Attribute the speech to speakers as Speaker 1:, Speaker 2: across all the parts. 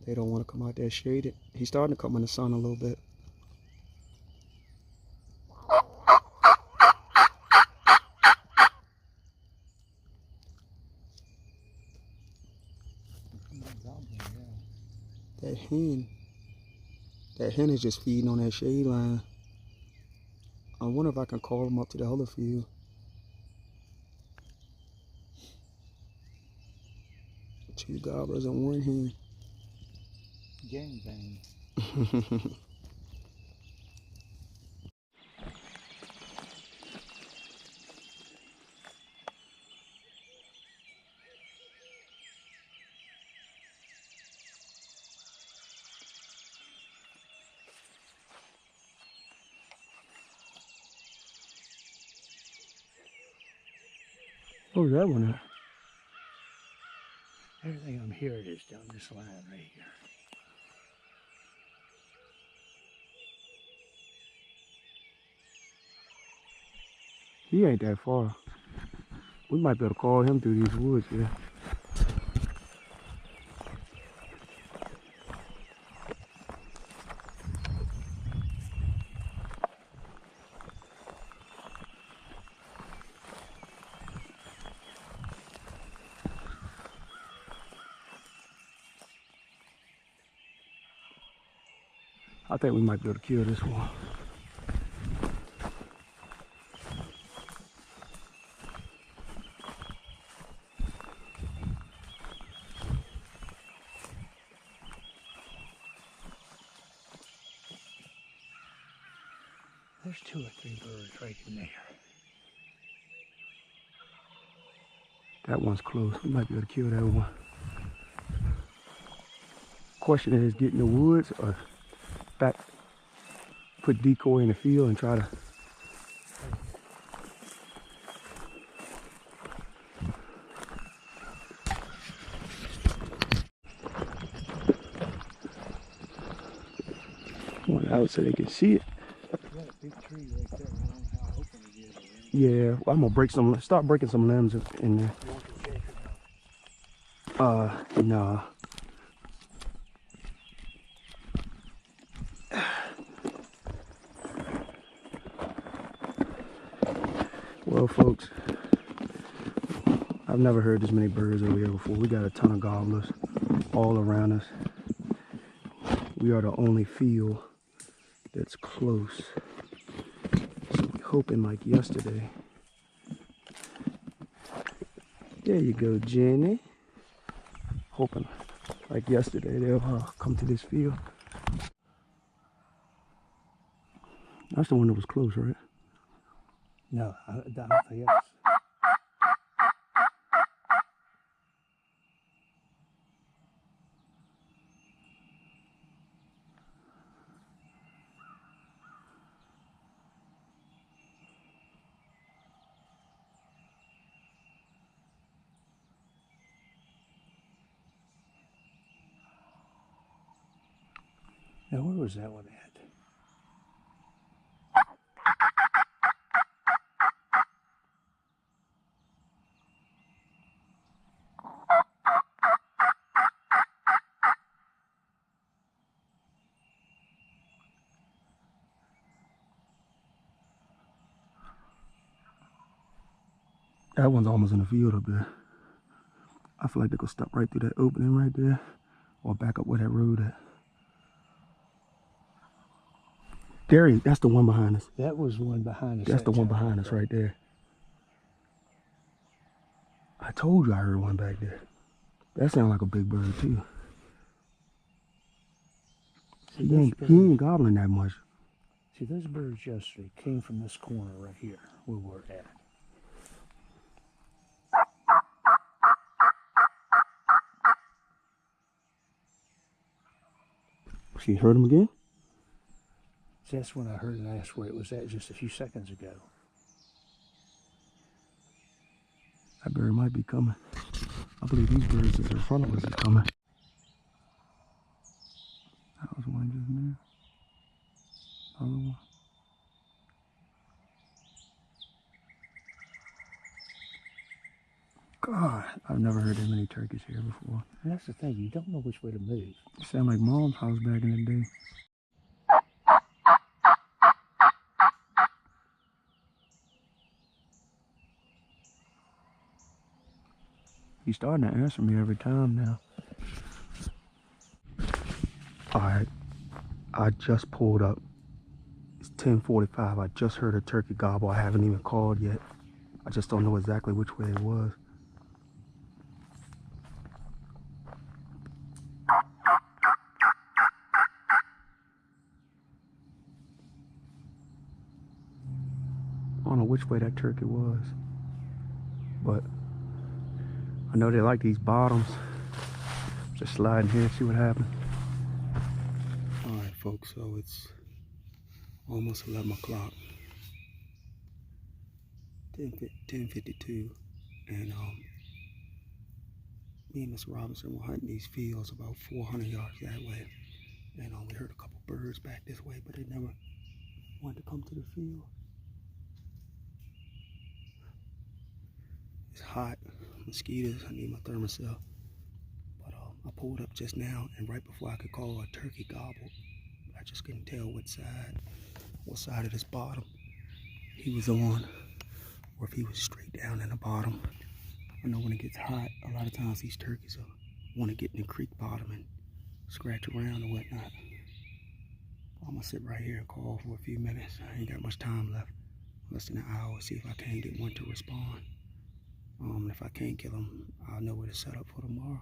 Speaker 1: They don't want to come out there shaded. He's starting to come in the sun a little bit. That hen is just feeding on that shade line. I wonder if I can call him up to the other field. Two gobblers and one hen.
Speaker 2: Gang bang.
Speaker 1: What was that one at?
Speaker 2: Everything I'm here it is down this line right here.
Speaker 1: He ain't that far. We might be able to call him through these woods here. I think we might be able to kill this one.
Speaker 2: There's 2 or 3 birds right in there.
Speaker 1: That one's close. We might be able to kill that one. Question is, get in the woods or back, put decoy in the field and try to. One out so they can see it.
Speaker 2: Got a big tree right there. I don't know how open it is.
Speaker 1: Yeah, well, I'm gonna start breaking some limbs in there.
Speaker 2: You want to shake it out?
Speaker 1: Nah. Well, folks, I've never heard this many birds over here before. We got a ton of gobblers all around us. We are the only field that's close. So we're hoping like yesterday. There you go, Jenny. Hoping like yesterday they'll come to this field. That's the one that was close, right?
Speaker 2: No, nothing else. Now, where was that one at?
Speaker 1: That one's almost in the field up there. I feel like they could stop right through that opening right there or back up where that road at. There he, that's the one behind us.
Speaker 2: That was one behind us.
Speaker 1: That's the one behind us right there. I told you I heard one back there. That sounded like a big bird too.
Speaker 2: See,
Speaker 1: He ain't gobbling that much.
Speaker 2: See, those birds yesterday came from this corner right here where we're at.
Speaker 1: She heard him again?
Speaker 2: See, that's when I heard and asked where it was at just a few seconds ago.
Speaker 1: That bird might be coming. I believe these birds that's in front of us is coming. That was one just now. Other one. God, I I've never heard that many turkeys here before.
Speaker 2: And that's the thing, you don't know which way to move.
Speaker 1: It sounded like Mom's house back in the day. He's starting to answer me every time now. Alright, I just pulled up. It's 10:45. I just heard a turkey gobble. I haven't even called yet. I just don't know exactly which way it was. I don't know which way that turkey was, but I know they like these bottoms. Just slide in here and see what happens. Alright folks, so it's almost 11 o'clock. 10:52, and me and Mr. Robinson were hunting these fields about 400 yards that way, and we heard a couple birds back this way, but they never wanted to come to the field. It's hot, mosquitoes, I need my thermocell. But I pulled up just now, and right before I could call, a turkey gobbled. I just couldn't tell what side of this bottom he was on, or if he was straight down in the bottom. I know when it gets hot, a lot of times these turkeys will want to get in the creek bottom and scratch around or whatnot. I'm gonna sit right here and call for a few minutes. I ain't got much time left, less than an hour, see if I can't get one to respond. If I can't kill him, I'll know where to set up for tomorrow.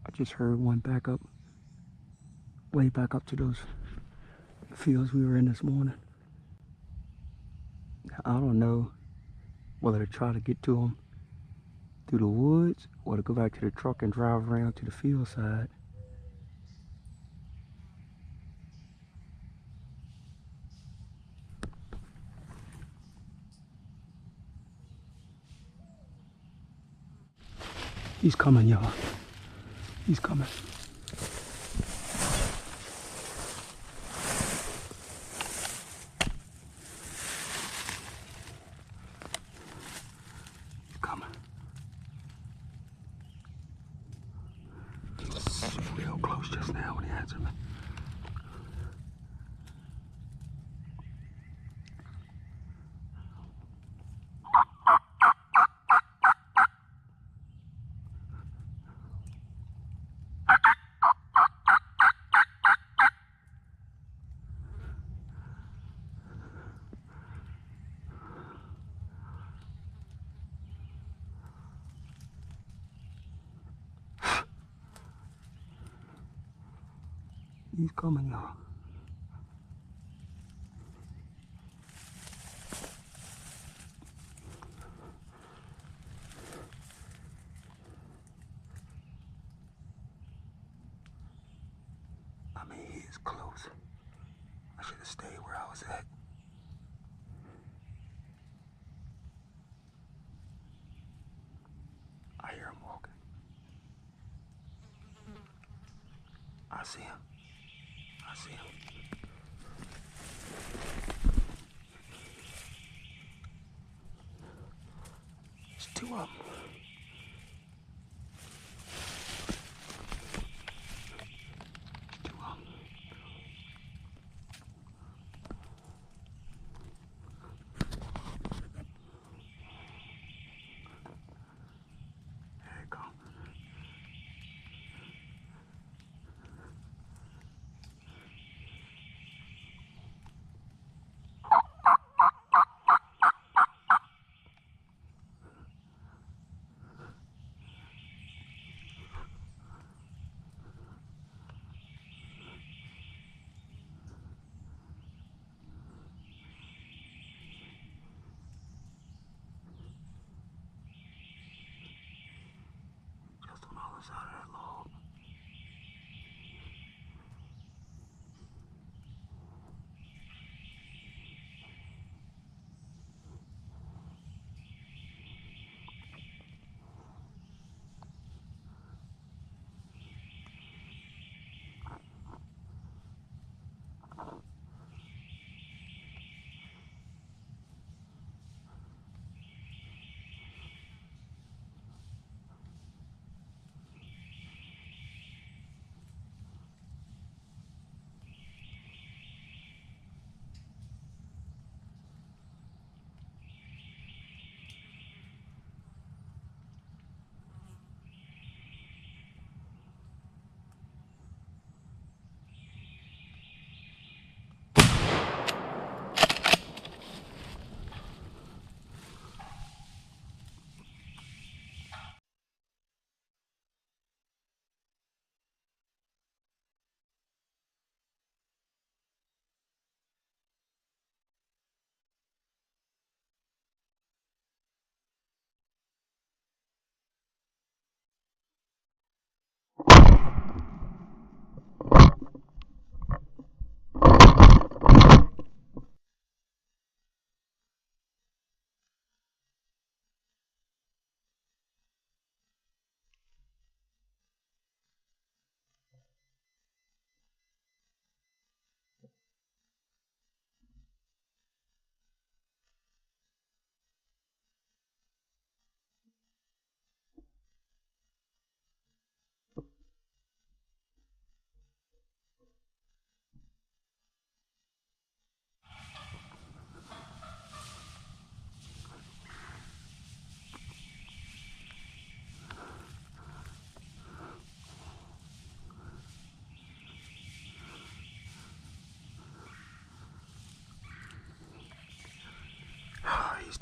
Speaker 1: I just heard one back up, way back up to those fields we were in this morning. I don't know whether to try to get to them through the woods or to go back to the truck and drive around to the field side. He's coming, y'all. He's coming. He's coming. He's real close just now when he answered me. He's coming, y'all. I mean, he is close. I should have stayed where I was at. I hear him walking. I see him. I see him. There's two of them. Just on the other side of that log.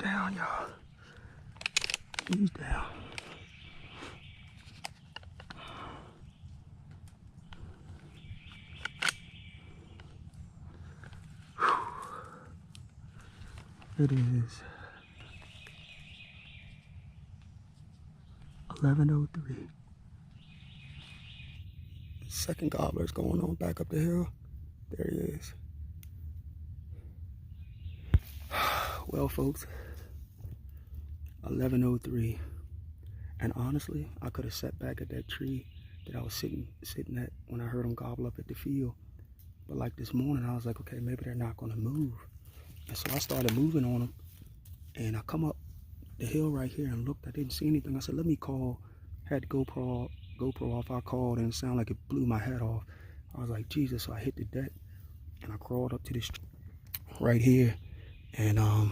Speaker 1: down, y'all. He's down. It is 11:03. Second gobbler's going on back up the hill. There he is. Well, folks, 11:03, and honestly, I could have sat back at that tree that I was sitting at when I heard them gobble up at the field. But like this morning, I was like, okay, maybe they're not going to move. And so I started moving on them, and I come up the hill right here and looked. I didn't see anything. I said, let me call. Had the GoPro off. I called, and it sounded like it blew my head off. I was like, Jesus. So I hit the deck, and I crawled up to this right here, and I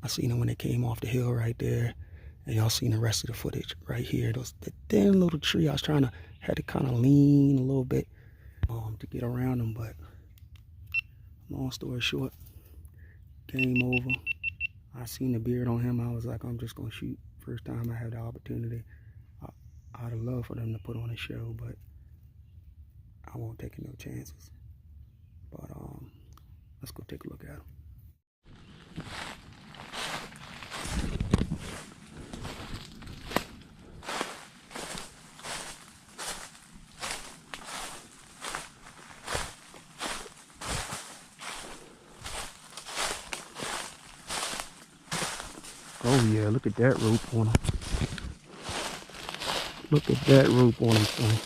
Speaker 1: seen them when they came off the hill right there, and y'all seen the rest of the footage right here. The thin little tree. I was had to kind of lean a little bit to get around them, but long story short, game over. I seen the beard on him. I was like, I'm just gonna shoot. First time I had the opportunity. I'd have loved for them to put on a show, but I won't take no chances. But let's go take a look at him. Oh yeah, look at that rope on him. Look at that rope on him, son.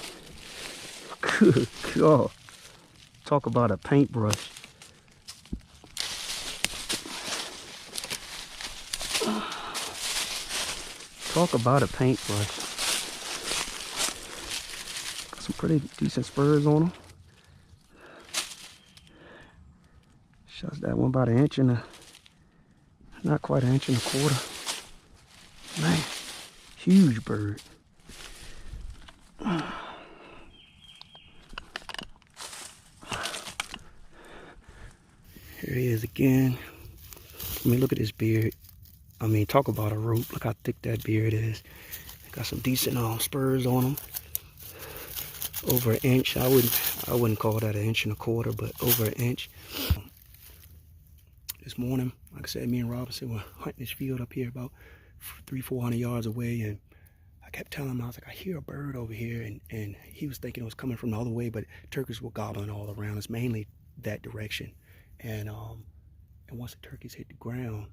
Speaker 1: Good God. Talk about a paintbrush. Talk about a paintbrush. Got some pretty decent spurs on him. Shots that one about an inch and not quite an inch and a quarter. Man, huge bird. Here he is again. I mean, look at his beard. I mean, talk about a rope. Look how thick that beard is. Got some decent spurs on him. Over an inch. I wouldn't call that an inch and a quarter, but over an inch. This morning, like I said, me and Robinson were hunting this field up here about 300-400 yards away, and I kept telling him, I was like, I hear a bird over here, and he was thinking it was coming from the other way, but turkeys were gobbling all around us, mainly that direction. And once the turkeys hit the ground,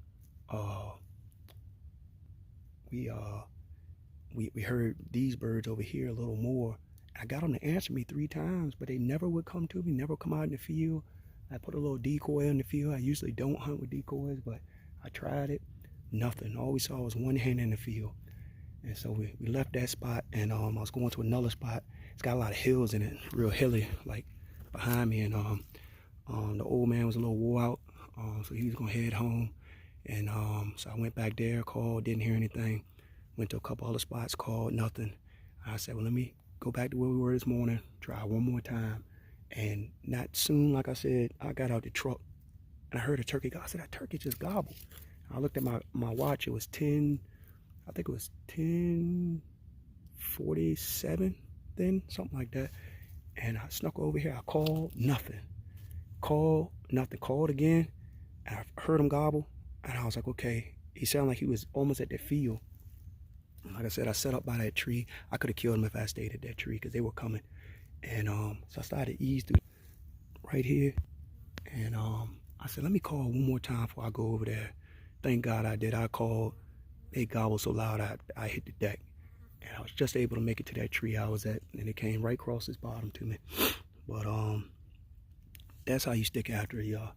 Speaker 1: we heard these birds over here a little more. I got them to answer me 3 times, but they never would come to me, never come out in the field. I put a little decoy in the field. I usually don't hunt with decoys, but I tried it. Nothing. All we saw was one hen in the field. And so we left that spot, and I was going to another spot. It's got a lot of hills in it, real hilly, like behind me. And the old man was a little wore out, so he was gonna head home. And so I went back there, called, didn't hear anything. Went to a couple other spots, called, nothing. I said, well, let me go back to where we were this morning, try one more time. And not soon, like I said, I got out the truck and I heard a turkey go. I said, that turkey just gobbled. I looked at my watch. It was 10, I think it was 10:47 then, something like that. And I snuck over here. I called, nothing. Called, nothing. Called again. And I heard him gobble. And I was like, okay. He sounded like he was almost at the field. Like I said, I set up by that tree. I could have killed him if I stayed at that tree because they were coming. And so I started to ease through right here. And I said, let me call one more time before I go over there. Thank God I did. I called. They gobbled so loud I hit the deck. And I was just able to make it to that tree I was at. And it came right across this bottom to me. But that's how you stick after it, y'all.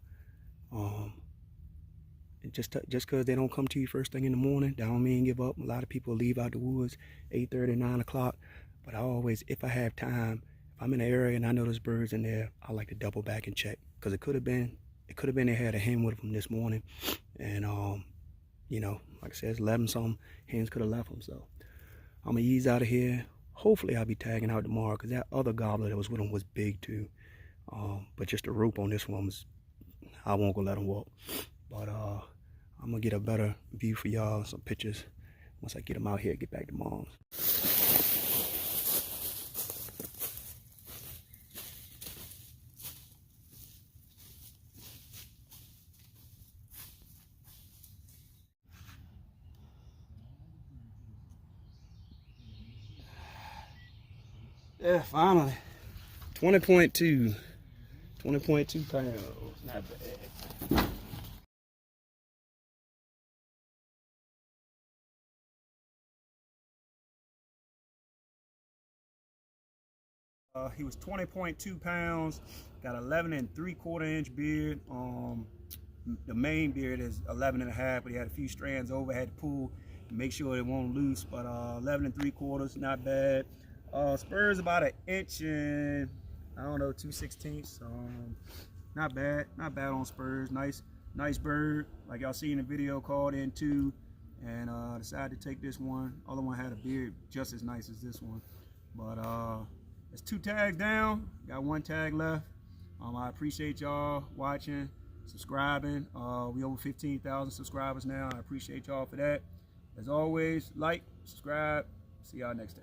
Speaker 1: Just because they don't come to you first thing in the morning, that don't mean give up. A lot of people leave out the woods 8:30, 9 o'clock. But I always, if I have time, if I'm in the area and I know there's birds in there, I like to double back and check. Because it could have been they had a hen with them this morning. And, you know, like I said, it's 11-something. Hens could have left them. So I'm going to ease out of here. Hopefully I'll be tagging out tomorrow because that other gobbler that was with him was big too. But just the rope on this one was, I won't go let him walk. But I'm gonna get a better view for y'all, some pictures once I get them out here, get back to mom's. Yeah, finally. 20.2 pounds, not bad. He was 20.2 pounds, got 11 3/4 inch beard. The main beard is 11 1/2, but he had a few strands over, had to pull, make sure it won't loose, but 11 3/4, not bad. Spurs about 1 inch and, I don't know, 2/16. Not bad on spurs. Nice bird, like y'all see in the video, called in two, and decided to take this one. Other one had a beard just as nice as this one, but it's 2 tags down, got 1 tag left. I appreciate y'all watching, subscribing. We over 15,000 subscribers now. I appreciate y'all for that. As always, like, subscribe. See y'all next time.